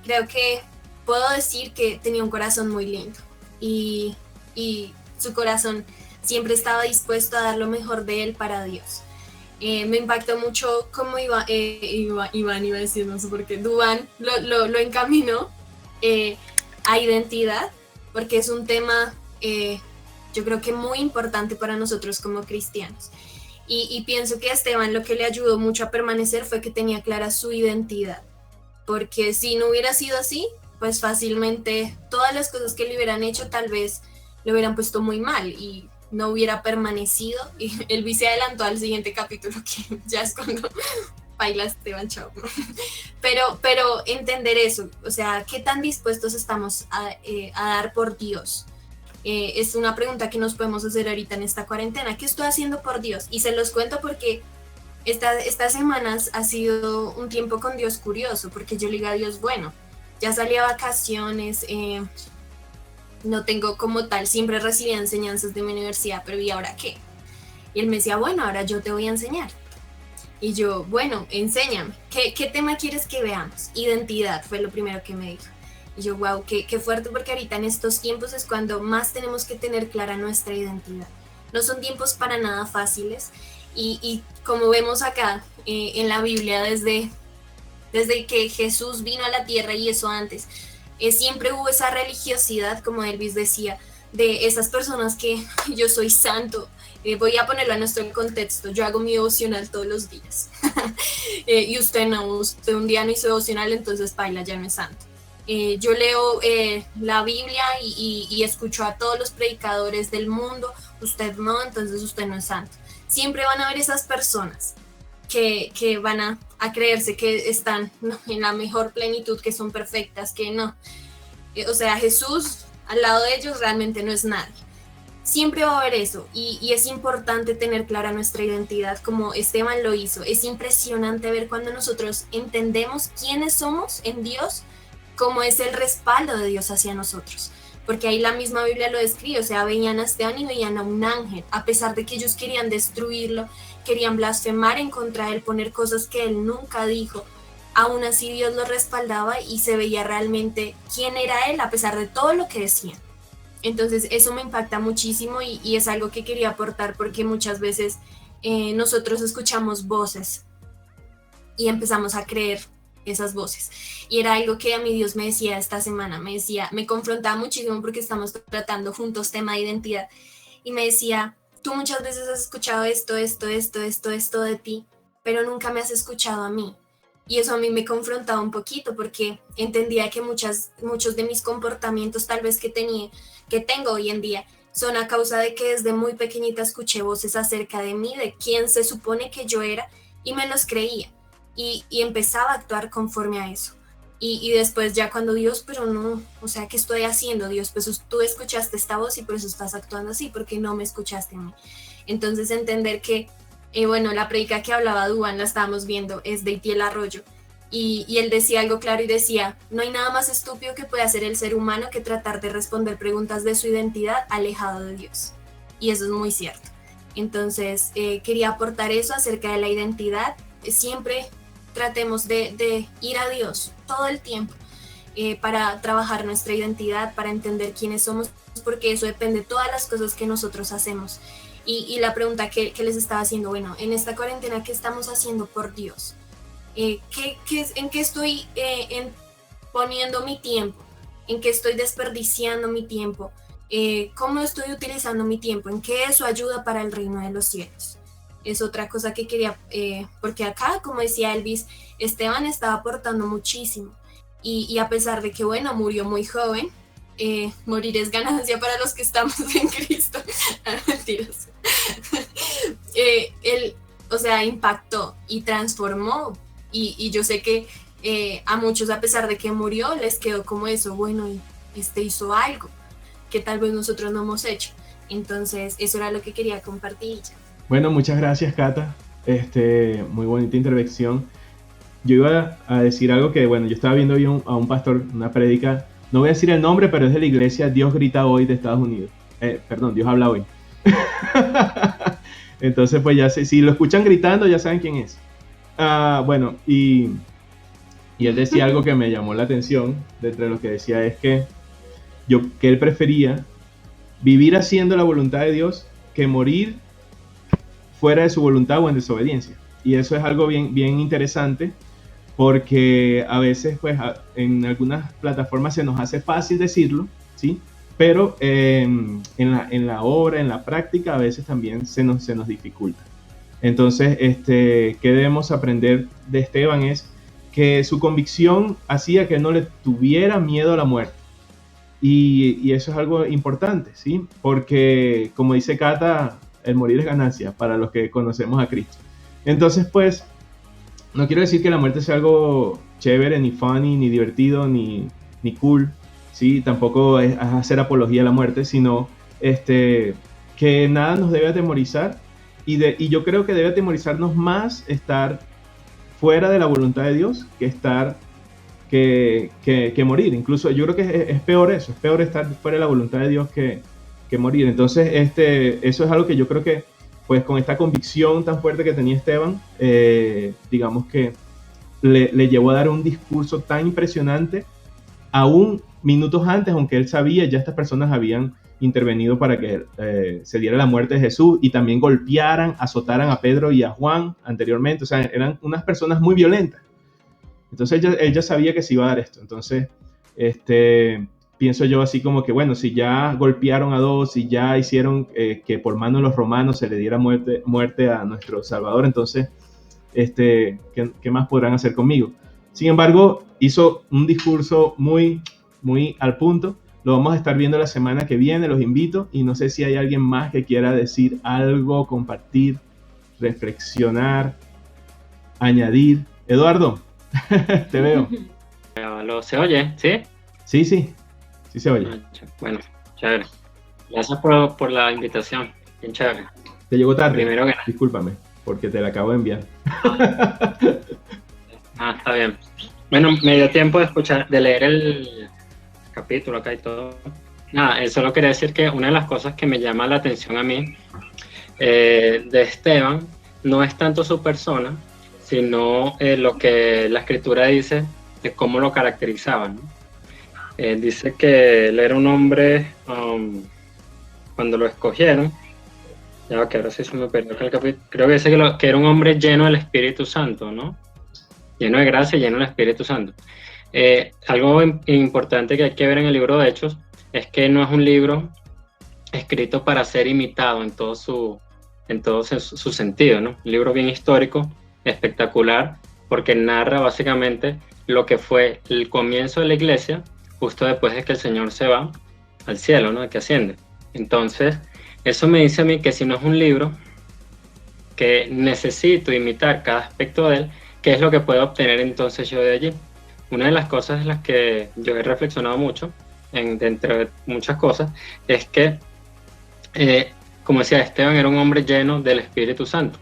Speaker 13: creo que puedo decir que tenía un corazón muy lindo y su corazón siempre estaba dispuesto a dar lo mejor de él para Dios. Me impactó mucho cómo Iván iba a decir, no sé por qué, Duván lo encaminó a identidad, porque es un tema yo creo que muy importante para nosotros como cristianos. Y pienso que a Esteban lo que le ayudó mucho a permanecer fue que tenía clara su identidad, porque si no hubiera sido así, pues fácilmente todas las cosas que le hubieran hecho tal vez le hubieran puesto muy mal y no hubiera permanecido. Y él se adelantó al siguiente capítulo, que ya es cuando baila Esteban, chao. Pero entender eso, o sea, ¿qué tan dispuestos estamos a dar por Dios? Es una pregunta que nos podemos hacer ahorita en esta cuarentena. ¿Qué estoy haciendo por Dios? Y se los cuento porque estas semanas ha sido un tiempo con Dios curioso, porque yo le digo a Dios, bueno, ya salí a vacaciones, no tengo como tal, siempre recibía enseñanzas de mi universidad, pero ¿y ahora qué? Y él me decía, bueno, ahora yo te voy a enseñar. Y yo, bueno, enséñame. ¿Qué tema quieres que veamos? Identidad fue lo primero que me dijo. Y yo, wow, qué fuerte, porque ahorita en estos tiempos es cuando más tenemos que tener clara nuestra identidad. No son tiempos para nada fáciles y como vemos acá en la Biblia desde que Jesús vino a la tierra y eso antes, siempre hubo esa religiosidad, como Elvis decía, de esas personas que yo soy santo. Voy a ponerlo a nuestro contexto, yo hago mi devocional todos los días y usted no, usted un día no hizo devocional, entonces paila, ya no es santo. Yo leo la Biblia y escucho a todos los predicadores del mundo, usted no, entonces usted no es santo. Siempre van a haber esas personas que van a creerse que están en la mejor plenitud, que son perfectas, que no. O sea, Jesús al lado de ellos realmente no es nadie. Siempre va a haber eso y es importante tener clara nuestra identidad como Esteban lo hizo. Es impresionante ver cuando nosotros entendemos quiénes somos en Dios, cómo es el respaldo de Dios hacia nosotros, porque ahí la misma Biblia lo describe, o sea, veían a Esteban y veían a un ángel, a pesar de que ellos querían destruirlo, querían blasfemar en contra de él, poner cosas que él nunca dijo, aún así Dios lo respaldaba y se veía realmente quién era él, a pesar de todo lo que decían. Entonces eso me impacta muchísimo y es algo que quería aportar, porque muchas veces nosotros escuchamos voces y empezamos a creer esas voces. Y era algo que a mí Dios me decía esta semana, me confrontaba muchísimo porque estamos tratando juntos tema de identidad y me decía, tú muchas veces has escuchado esto de ti, pero nunca me has escuchado a mí. Y eso a mí me confrontaba un poquito porque entendía que muchos de mis comportamientos tal vez que tengo hoy en día son a causa de que desde muy pequeñita escuché voces acerca de mí, de quién se supone que yo era, y me los creía. Y empezaba a actuar conforme a eso. Y después ya cuando Dios, pero no, o sea, ¿qué estoy haciendo, Dios? Pues tú escuchaste esta voz y por eso estás actuando así, porque no me escuchaste a mí. Entonces entender que, bueno, la predica que hablaba Duván, la estábamos viendo, es de Itiel Arroyo. Y él decía algo claro y decía, no hay nada más estúpido que puede hacer el ser humano que tratar de responder preguntas de su identidad alejado de Dios. Y eso es muy cierto. Entonces quería aportar eso acerca de la identidad. Siempre tratemos de ir a Dios todo el tiempo para trabajar nuestra identidad, para entender quiénes somos, porque eso depende de todas las cosas que nosotros hacemos. Y la pregunta que les estaba haciendo, bueno, en esta cuarentena, ¿qué estamos haciendo por Dios? ¿En qué estoy poniendo mi tiempo? ¿En qué estoy desperdiciando mi tiempo? ¿Cómo estoy utilizando mi tiempo? ¿En qué eso ayuda para el reino de los cielos? Es otra cosa que quería, porque acá, como decía Elvis, Esteban estaba aportando muchísimo. Y a pesar de que, bueno, murió muy joven, morir es ganancia para los que estamos en Cristo. Mentiras. Él, o sea, impactó y transformó. Y yo sé que a muchos, a pesar de que murió, les quedó como eso, bueno, y hizo algo. que tal vez nosotros no hemos hecho. Entonces, eso era lo que quería compartir.
Speaker 4: Bueno, muchas gracias, Cata. Muy bonita intervención. Yo iba a decir algo que, bueno, yo estaba viendo hoy a un pastor, una prédica, no voy a decir el nombre, pero es de la iglesia Dios Grita Hoy de Estados Unidos. Perdón, Dios Habla Hoy. Entonces, pues ya sé, si lo escuchan gritando, ya saben quién es. Bueno, y él decía algo que me llamó la atención. De entre lo que decía es que él prefería vivir haciendo la voluntad de Dios que morir fuera de su voluntad o en desobediencia. Y eso es algo bien, bien interesante, porque a veces, pues, en algunas plataformas se nos hace fácil decirlo, ¿sí? Pero en la obra, en la práctica, a veces también se nos dificulta. Entonces, ¿qué debemos aprender de Esteban? Es que su convicción hacía que no le tuviera miedo a la muerte. Y eso es algo importante, ¿sí? Porque, como dice Cata, el morir es ganancia para los que conocemos a Cristo. Entonces, pues, no quiero decir que la muerte sea algo chévere, ni funny, ni divertido, ni cool, ¿sí? Tampoco es hacer apología a la muerte, sino que nada nos debe atemorizar. Y yo creo que debe atemorizarnos más estar fuera de la voluntad de Dios que morir. Incluso yo creo que es peor eso, es peor estar fuera de la voluntad de Dios que morir. Entonces, eso es algo que yo creo que, pues, con esta convicción tan fuerte que tenía Esteban, digamos que le llevó a dar un discurso tan impresionante, aún minutos antes, aunque él sabía, ya estas personas habían intervenido para que se diera la muerte de Jesús y también golpearan, azotaran a Pedro y a Juan anteriormente. O sea, eran unas personas muy violentas. Entonces él ya sabía que se iba a dar esto. Entonces, pienso yo así como que, bueno, si ya golpearon a dos, si ya hicieron que por mano de los romanos se le diera muerte a nuestro Salvador, entonces, ¿qué más podrán hacer conmigo? Sin embargo, hizo un discurso muy, muy al punto. Lo vamos a estar viendo la semana que viene, los invito, y no sé si hay alguien más que quiera decir algo, compartir, reflexionar, añadir. Eduardo, te veo.
Speaker 14: ¿Se oye? ¿Sí?
Speaker 4: Sí se oye.
Speaker 14: Bueno, chévere. Gracias por la invitación. Bien chévere.
Speaker 4: Te llegó tarde.
Speaker 14: Primero que nada.
Speaker 4: Discúlpame, porque te la acabo de enviar.
Speaker 14: Está bien. Bueno, me dio tiempo de leer el capítulo acá y todo. Nada, solo quería decir que una de las cosas que me llama la atención a mí de Esteban no es tanto su persona, sino lo que la escritura dice de cómo lo caracterizaban, ¿no? Dice que él era un hombre, cuando lo escogieron, ya que ahora sí se me perdió el capítulo, creo que dice que era un hombre lleno del Espíritu Santo, ¿no? Lleno de gracia y lleno del Espíritu Santo. Algo importante que hay que ver en el libro de Hechos es que no es un libro escrito para ser imitado en todo su sentido, ¿no? Un libro bien histórico, espectacular, porque narra básicamente lo que fue el comienzo de la iglesia justo después de que el Señor se va al cielo, ¿no? Que asciende. Entonces, eso me dice a mí que si no es un libro que necesito imitar cada aspecto de él, ¿qué es lo que puedo obtener entonces yo de allí? Una de las cosas en las que yo he reflexionado mucho, entre muchas cosas, es que, como decía, Esteban era un hombre lleno del Espíritu Santo.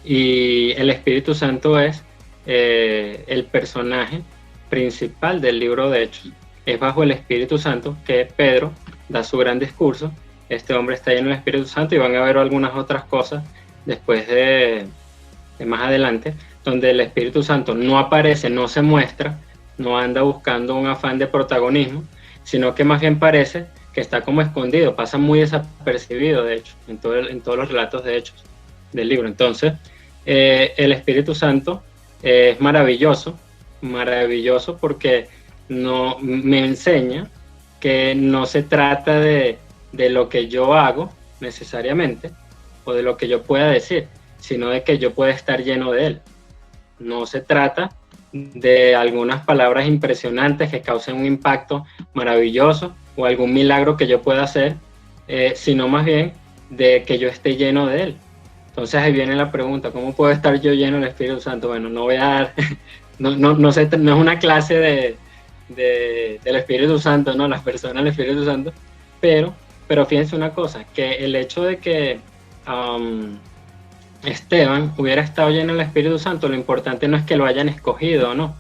Speaker 14: Y el Espíritu Santo es el personaje principal del libro de Hechos. Es bajo el Espíritu Santo que Pedro da su gran discurso. Este hombre está lleno del Espíritu Santo y van a ver algunas otras cosas después de más adelante, donde el Espíritu Santo no aparece, no se muestra, no anda buscando un afán de protagonismo, sino que más bien parece que está como escondido, pasa muy desapercibido, de hecho, en todos los relatos de Hechos del libro. Entonces, el Espíritu Santo es maravilloso porque me enseña que no se trata de lo que yo hago necesariamente, o de lo que yo pueda decir, sino de que yo pueda estar lleno de él. No se trata de algunas palabras impresionantes que causen un impacto maravilloso o algún milagro que yo pueda hacer, sino más bien de que yo esté lleno de él. Entonces ahí viene la pregunta, ¿cómo puedo estar yo lleno del Espíritu Santo? Bueno, no voy a dar, no sé, no es una clase del Espíritu Santo, ¿no? Las personas del Espíritu Santo, pero fíjense una cosa, que el hecho de que Esteban hubiera estado lleno del Espíritu Santo, lo importante no es que lo hayan escogido o no,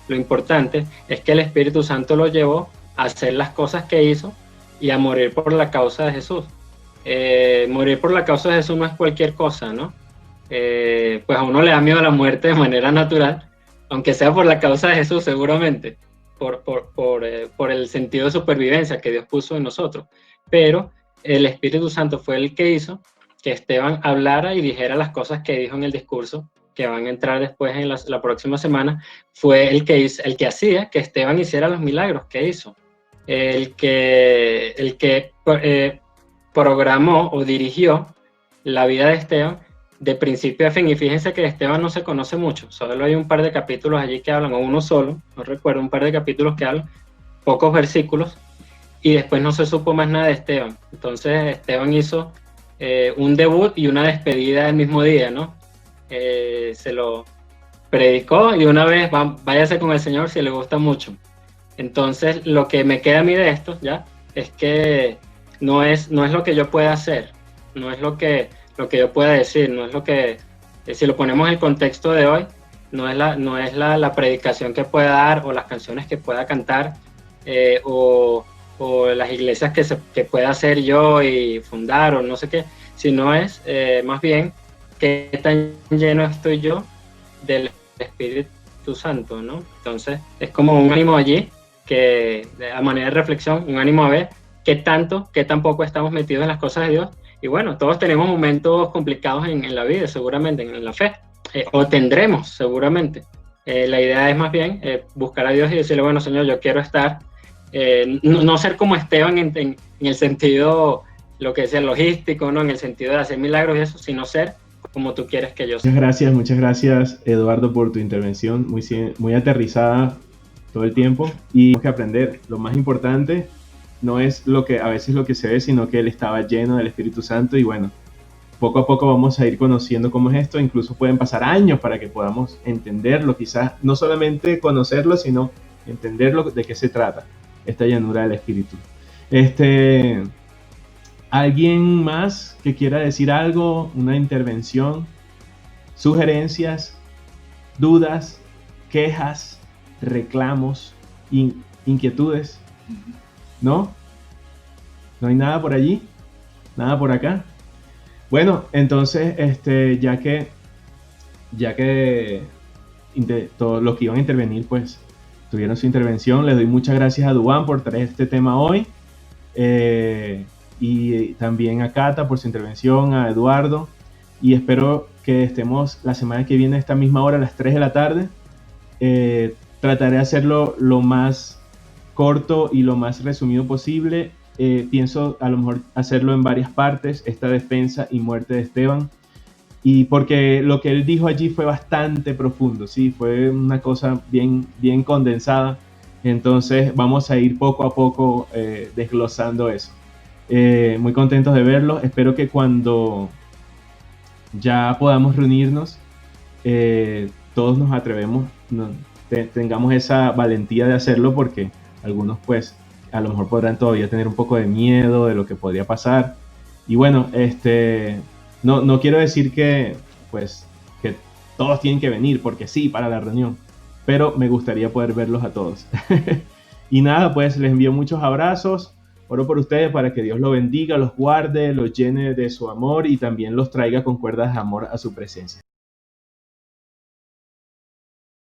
Speaker 14: lo importante es que el Espíritu Santo lo llevó a hacer las cosas que hizo y a morir por la causa de Jesús. Morir por la causa de Jesús no es cualquier cosa, ¿no? Pues a uno le da miedo a la muerte de manera natural, aunque sea por la causa de Jesús seguramente, por el sentido de supervivencia que Dios puso en nosotros, pero el Espíritu Santo fue el que hizo que Esteban hablara y dijera las cosas que dijo en el discurso, que van a entrar después en la próxima semana. Fue el que hacía que Esteban hiciera los milagros que hizo, el que programó o dirigió la vida de Esteban de principio a fin. Y fíjense que de Esteban no se conoce mucho, solo hay un par de capítulos allí que hablan, o uno solo, no recuerdo, un par de capítulos que hablan, pocos versículos, y después no se supo más nada de Esteban. Entonces Esteban hizo un debut y una despedida el mismo día, ¿no? Se lo predicó y una vez váyase con el Señor si le gusta mucho. Entonces lo que me queda a mí de esto ya es que no es lo que yo pueda hacer, no es lo que yo pueda decir, no es lo que, si lo ponemos en el contexto de hoy, no es la predicación que pueda dar o las canciones que pueda cantar o las iglesias que pueda hacer yo y fundar o no sé qué, sino es más bien qué tan lleno estoy yo del Espíritu Santo, ¿no? Entonces es como un ánimo allí, que a manera de reflexión, un ánimo a ver qué tan poco estamos metidos en las cosas de Dios. Y bueno, todos tenemos momentos complicados en la vida, seguramente, en la fe, o tendremos seguramente. La idea es más bien buscar a Dios y decirle, bueno, Señor, yo quiero estar, no ser como Esteban en el sentido, lo que decía, logístico, ¿no? En el sentido de hacer milagros y eso, sino ser como tú quieres que yo sea.
Speaker 4: Muchas gracias, Eduardo, por tu intervención, muy aterrizada todo el tiempo. Y tenemos que aprender, lo más importante no es a veces lo que se ve, sino que él estaba lleno del Espíritu Santo. Y bueno, poco a poco vamos a ir conociendo cómo es esto. Incluso pueden pasar años para que podamos entenderlo, quizás no solamente conocerlo, sino entenderlo, de qué se trata esta llanura del Espíritu. ¿Alguien más que quiera decir algo? ¿Una intervención? ¿Sugerencias? ¿Dudas? ¿Quejas? ¿Reclamos? ¿Inquietudes? ¿No? ¿No hay nada por allí? ¿Nada por acá? Bueno, entonces, ya que todos los que iban a intervenir, pues, tuvieron su intervención, les doy muchas gracias a Duván por traer este tema hoy, y también a Cata por su intervención, a Eduardo, y espero que estemos la semana que viene a esta misma hora, a las 3 de la tarde. Trataré de hacerlo lo más corto y lo más resumido posible. Pienso a lo mejor hacerlo en varias partes, esta defensa y muerte de Esteban, y porque lo que él dijo allí fue bastante profundo, sí, fue una cosa bien, bien condensada. Entonces vamos a ir poco a poco desglosando eso. Muy contentos de verlo. Espero que cuando ya podamos reunirnos, todos nos atrevemos, tengamos esa valentía de hacerlo, porque algunos pues a lo mejor podrán todavía tener un poco de miedo de lo que podría pasar. Y bueno, no quiero decir que todos tienen que venir porque sí para la reunión, pero me gustaría poder verlos a todos. Y nada, pues les envío muchos abrazos, oro por ustedes para que Dios los bendiga, los guarde, los llene de su amor y también los traiga con cuerdas de amor a su presencia.